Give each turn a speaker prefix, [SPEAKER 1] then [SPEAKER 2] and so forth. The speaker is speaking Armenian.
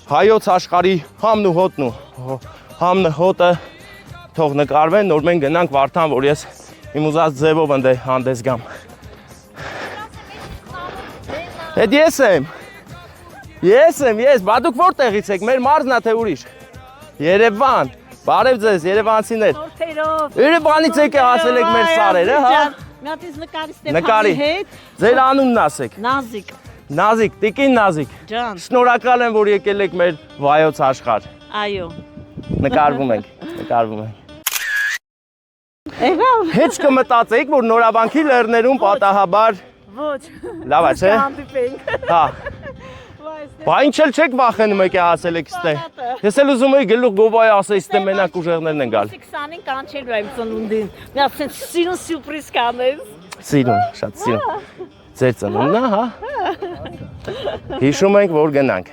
[SPEAKER 1] հայոց աշխարհի համն ու հոտն ու համն հոտը թող նկարվեն, նոր մենք գնանք Վարդան, որ ես իմ ուզած ձևով ընդ հանդես գամ։ Էդ ես եմ, բա դուք որտեղից եք, մեր մարզն է թե ուրիշ։ Երևան, բարև ձեզ, երևանցիներ։ Երևանից եք հասել եք մեր սարերը, հա։
[SPEAKER 2] Նատից նկարի հետ։
[SPEAKER 1] Ձեր անունն ասեք։
[SPEAKER 2] Նազիկ։
[SPEAKER 1] Նազիկ, տիկին Նազիկ։
[SPEAKER 2] Ջան։
[SPEAKER 1] Շնորհակալ եմ, որ եկել եք մեր վայոց աշխարհ։
[SPEAKER 2] Այո։
[SPEAKER 1] Նկարվում ենք։
[SPEAKER 2] Եղավ։
[SPEAKER 1] Հեչ կմտածեիք, որ Նորավանքի լեռներում պատահաբար
[SPEAKER 2] Ոչ։
[SPEAKER 1] լավ է, չէ։
[SPEAKER 2] Հանդիպենք։
[SPEAKER 1] Հա։ Բա ինչ էլ չեք վախենում եք հասել եք ստե։ Ես էլ ուզում եի գլուխ գովայ ասեի, ստե մենակ ուժեղներն են գալ։
[SPEAKER 2] 25 կանչելու եմ ծնունդին։ Մի հատ սիրուն սյուրպրիզ կանես։
[SPEAKER 1] Սիրուն, շատ սիրուն։ Ձեր ծնունդն է, հա։ Հիշում ենք, որ գնանք։